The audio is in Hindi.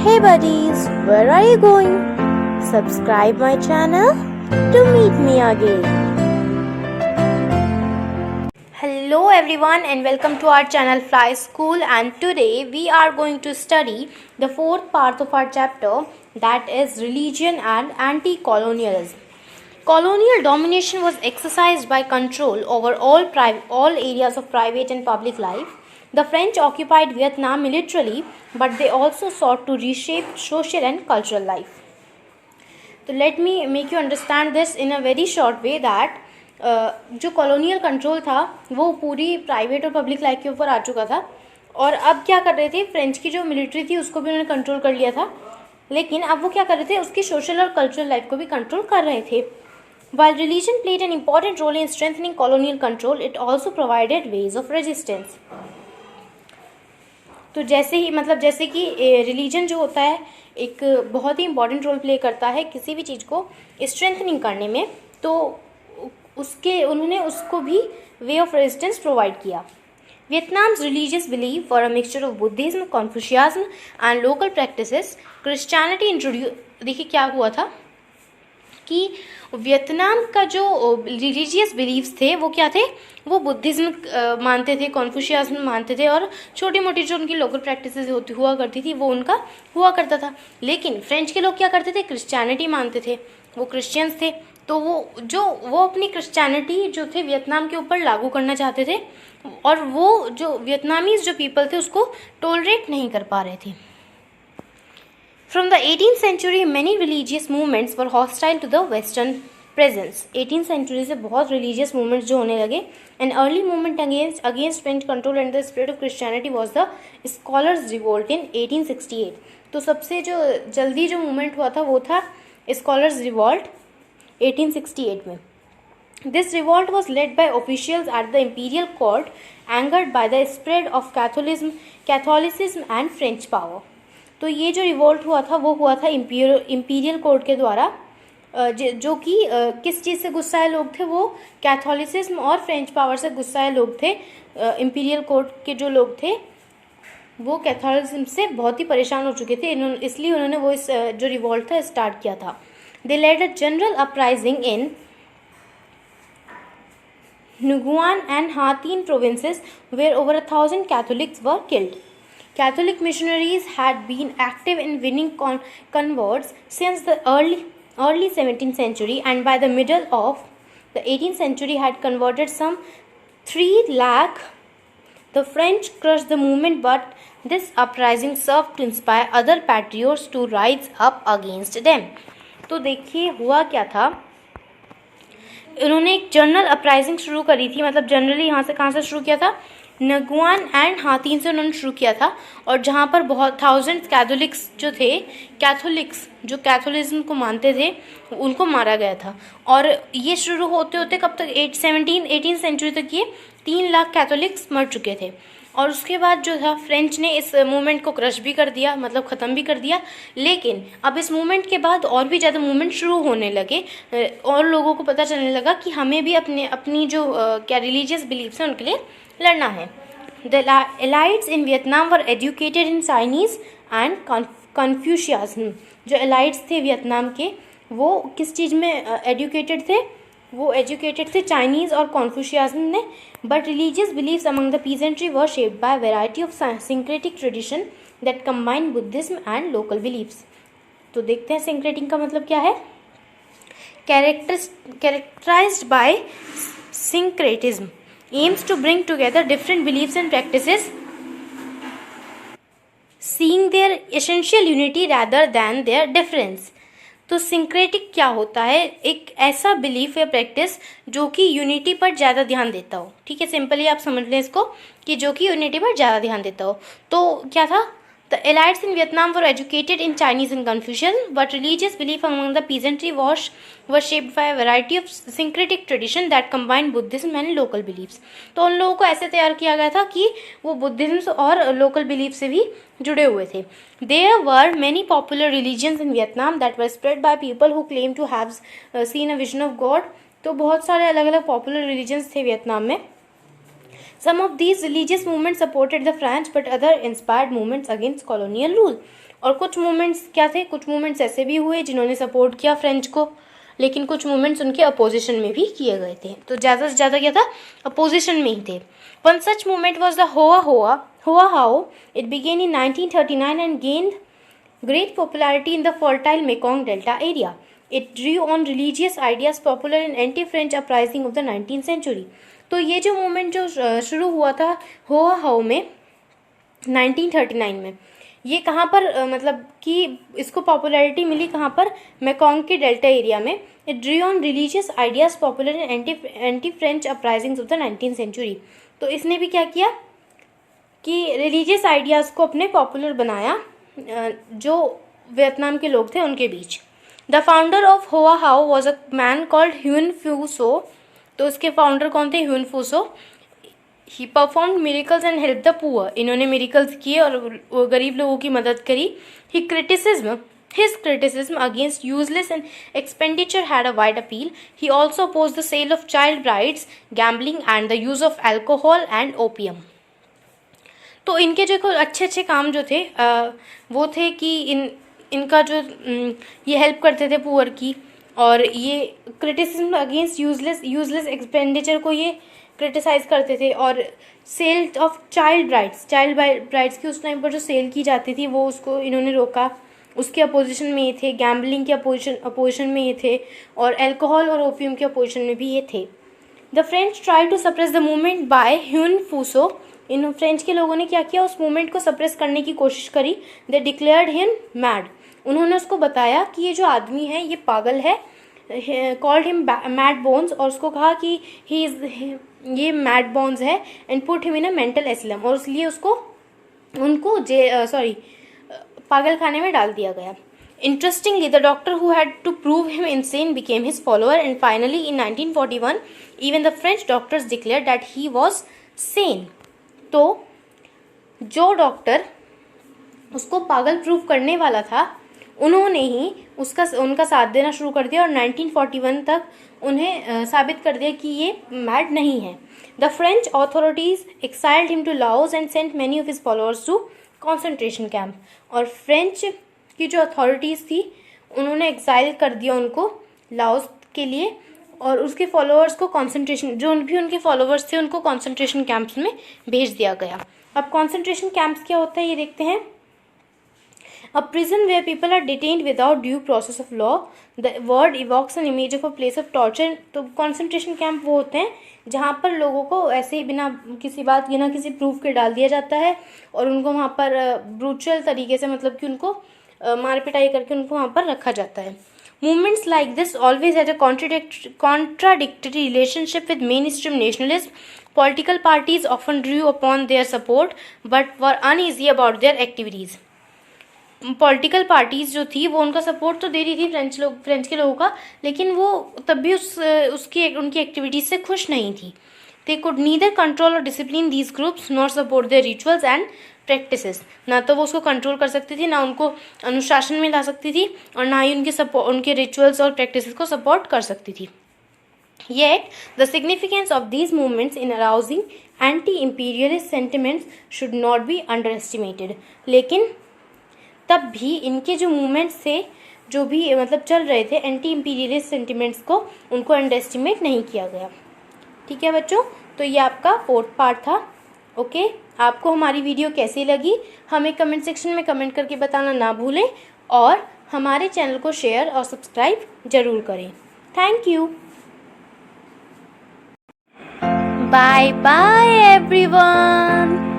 Hey buddies, where are you going? Subscribe my channel to meet me again. Hello everyone and welcome to our channel Fly School, and today we are going to study the fourth part of our chapter, that is religion and anti-colonialism. Colonial domination was exercised by control over all areas of private and public life. The French occupied Vietnam militarily, but they also sought to reshape social and cultural life. So let me make you understand this in a very short way that जो कॉलोनियल कंट्रोल था वो पूरी प्राइवेट और पब्लिक लाइफ के ऊपर आ चुका था, और अब क्या कर रहे थे, फ्रेंच की जो मिलिट्री थी उसको भी उन्होंने कंट्रोल कर लिया था, लेकिन अब वो क्या कर रहे थे, उसकी सोशल और कल्चरल लाइफ को भी कंट्रोल कर रहे थे. While religion played an important role in strengthening colonial control, it also provided ways of resistance. तो जैसे कि रिलीजन जो होता है एक बहुत ही इंपॉर्टेंट रोल प्ले करता है किसी भी चीज़ को स्ट्रेंथनिंग करने में, तो उन्होंने उसको भी वे ऑफ रेजिस्टेंस प्रोवाइड किया. Vietnam's religious belief were a mixture of Buddhism, Confucianism and local practices. Christianity introduced. देखिए क्या हुआ था कि वियतनाम का जो रिलीजियस बिलीव्स थे वो क्या थे, वो बुद्धिज़्म मानते थे, कॉन्फ्यूशियनिज्म मानते थे, और छोटी मोटी जो उनकी लोकल प्रैक्टिसेस हुआ करती थी वो उनका हुआ करता था. लेकिन फ्रेंच के लोग क्या करते थे, क्रिश्चियनिटी मानते थे, वो क्रिश्चियंस थे, तो वो अपनी क्रिश्चियनिटी जो थे वियतनाम के ऊपर लागू करना चाहते थे, और वो जो वियतनामीज जो पीपल थे उसको टॉलरेट नहीं कर पा रहे थे. From the 18th century, many religious movements were hostile to the Western presence. 18th century से बहुत religious movements जो होने लगे. An early movement against French control and the spread of Christianity was the Scholars' Revolt in 1868. तो सबसे जो जल्दी जो movement हुआ था वो था Scholars' Revolt 1868 में. This revolt was led by officials at the imperial court, angered by the spread of Catholicism and French power. तो ये जो रिवोल्ट हुआ था वो हुआ था इम्पीरियल कोर्ट के द्वारा, जो कि किस चीज़ से गुस्साए लोग थे, वो कैथोलिसिज्म और फ्रेंच पावर से गुस्साए लोग थे. इम्पीरियल कोर्ट के जो लोग थे वो कैथोलिसिज्म से बहुत ही परेशान हो चुके थे, इसलिए उन्होंने वो इस जो रिवोल्ट था स्टार्ट किया था. They led a general uprising in Nguyen and Ha Tinh provinces where over 1,000 Catholics were killed. Catholic missionaries had been active in winning converts since the early 17th century, and by the middle of the 18th century had converted some 3 lakh. The French crushed the movement, but this uprising served to inspire other patriots to rise up against them. तो देखिए हुआ क्या था, उन्होंने एक जनरल अपराइजिंग शुरू करी थी, मतलब जनरली यहाँ से कहाँ से शुरू किया था, नगुआन एंड हाथीन से उन्होंने शुरू किया था, और जहाँ पर बहुत थाउजेंड कैथोलिक्स जो थे, कैथोलिक्स जो कैथोलिज्म को मानते थे उनको मारा गया था. और ये शुरू होते होते कब तक, 18th सेंचुरी तक ये 3 लाख कैथोलिक्स मर चुके थे. और उसके बाद जो था फ्रेंच ने इस मूवमेंट को क्रश भी कर दिया, मतलब ख़त्म भी कर दिया. लेकिन अब इस मूवमेंट के बाद और भी ज़्यादा मूवमेंट शुरू होने लगे, और लोगों को पता चलने लगा कि हमें भी अपनी जो क्या रिलीजियस बिलीफ्स हैं उनके लिए लड़ना है. The elites in Vietnam were educated in Chinese and Confucianism. जो एलाइट्स थे वियतनाम के वो किस चीज़ में एजुकेटेड थे, वो एजुकेटेड थे चाइनीज़ और कॉन्फ्यूशियनिज्म ने. But religious beliefs among the peasantry were shaped by variety of syncretic tradition that combine Buddhism and local beliefs. तो देखते हैं सिंक्रेटिक का मतलब क्या है. Characterised by syncretism aims to bring together different beliefs and practices, seeing their essential unity rather than their difference. तो सिंक्रेटिक क्या होता है, एक ऐसा बिलीफ या प्रैक्टिस जो कि यूनिटी पर ज़्यादा ध्यान देता हो. ठीक है, सिंपली आप समझ लें इसको कि जो कि यूनिटी पर ज़्यादा ध्यान देता हो. तो क्या था, The elites in Vietnam were educated in Chinese and Confucianism, but religious belief among the peasantry was shaped by a variety of syncretic tradition that combined Buddhism and local beliefs. तो उन लोगों को ऐसे तैयार किया गया था कि वो बुद्धिज्म और लोकल बिलीफ से भी जुड़े हुए थे. There were many popular religions in Vietnam that were spread by people who claimed to have seen a vision of God. तो बहुत सारे अलग अलग पॉपुलर रिलीजन्स थे वियतनाम में Some of these religious movements supported the French, but other inspired movements against colonial rule. और कुछ मूवमेंट्स क्या थे, कुछ मूवमेंट्स ऐसे भी हुए जिन्होंने सपोर्ट किया फ्रेंच को, लेकिन कुछ मूवमेंट्स उनके अपोजिशन में भी किए गए थे. तो ज़्यादा से ज़्यादा क्या था, अपोजिशन में ही थे. One such movement was the होआ हाओ. It began in 1939 and gained great popularity in the fertile Mekong Delta area. It drew on religious ideas popular in anti-French uprising of the 19th century. तो ये जो मूवमेंट जो शुरू हुआ था होआ हाओ में 1939 में, ये कहाँ पर मतलब कि इसको पॉपुलैरिटी मिली कहाँ पर, मेकोंग के डेल्टा एरिया में. It drew on religious ideas popular in anti French uprisings of the 19th century. तो इसने भी क्या किया कि रिलीजियस आइडियाज़ को अपने पॉपुलर बनाया जो वियतनाम के लोग थे उनके बीच. The founder of Hoa Hao was a man called Huynh Phu So. तो उसके फाउंडर कौन थे, Huynh Phu So. He performed miracles and help the poor. इन्होंने मिरेकल्स किए और गरीब लोगों की मदद करी. His criticism against useless and expenditure had a wide appeal. He also opposed the sale of child brides, gambling and the use of alcohol and opium. तो इनके जो अच्छे अच्छे काम जो थे वो थे कि इनका जो ये हेल्प करते थे पुअर की, और ये क्रिटिसिज्म अगेंस्ट यूजलेस एक्सपेंडिचर को ये क्रिटिसाइज करते थे. और सेल ऑफ चाइल्ड ब्राइड्स की उस टाइम पर जो सेल की जाती थी वो उसको इन्होंने रोका. उसके अपोजिशन में ये थे. गैम्बलिंग के अपोजिशन में ये थे. और अल्कोहल और ओपियम के अपोजिशन में भी ये थे. The French try to suppress the movement by Huynh Phu So. इन फ्रेंच के लोगों ने क्या किया, उस मूवमेंट को सप्रेस करने की कोशिश करी. दे डिक्लेयर्ड हिम मैड. उन्होंने उसको बताया कि ये जो आदमी है ये पागल है. Called him mad bonze. और उसको कहा कि ये मैड बोन्स है. And put him in a mental asylum. और इसलिए उनको पागल खाने में डाल दिया गया. Interestingly, the doctor who had to prove him insane became his follower, and finally in 1941 even the French doctors declared that he was sane. तो जो डॉक्टर उसको पागल प्रूव करने वाला था उन्होंने ही उनका साथ देना शुरू कर दिया और 1941 तक उन्हें साबित कर दिया कि ये मैड नहीं है. The French authorities exiled him to Laos and sent many of his followers to concentration camp. और फ्रेंच की जो अथॉरिटीज़ थी उन्होंने एक्साइल कर दिया उनको लाओस के लिए, और उसके फॉलोअर्स को जो भी उनके फॉलोअर्स थे उनको कॉन्सेंट्रेशन कैंप्स में भेज दिया गया. अब कॉन्सेंट्रेशन कैंप्स क्या होता है ये देखते हैं. A prison where people are detained without due process of law. The word evokes an image of a place of torture. तो कॉन्सेंट्रेशन कैंप वो होते हैं जहाँ पर लोगों को ऐसे ही बिना किसी प्रूफ के डाल दिया जाता है और उनको वहाँ पर ब्रूचुअल तरीके से, मतलब कि उनको मार पिटाई करके उनको वहाँ पर रखा जाता है. Movements like this always had a contradictory relationship with mainstream nationalism. Political parties often drew upon their support but were uneasy about their activities. Political parties जो थी वो उनका सपोर्ट तो दे रही थी फ्रेंच के लोगों का, लेकिन वो तब भी उनकी एक्टिविटीज से खुश नहीं थी. They could neither control or discipline these groups nor support their rituals and practices. ना तो वो उसको कंट्रोल कर सकती थी, ना उनको अनुशासन में ला सकती थी, और ना ही उनके रिचुअल्स और प्रैक्टिसेस को सपोर्ट कर सकती थी. Yet, the significance of these movements in arousing anti-imperialist sentiments should not be underestimated. लेकिन तब भी इनके जो मूवमेंट्स थे, जो भी मतलब चल रहे थे एंटी इम्पीरियलिस्ट सेंटिमेंट्स को, उनको अंडर एस्टिमेट नहीं किया गया. ठीक है बच्चों, तो ये आपका 4th पार्ट था. ओके, आपको हमारी वीडियो कैसी लगी हमें कमेंट सेक्शन में कमेंट करके बताना ना भूलें, और हमारे चैनल को शेयर और सब्सक्राइब जरूर करें. Thank you. Bye bye everyone.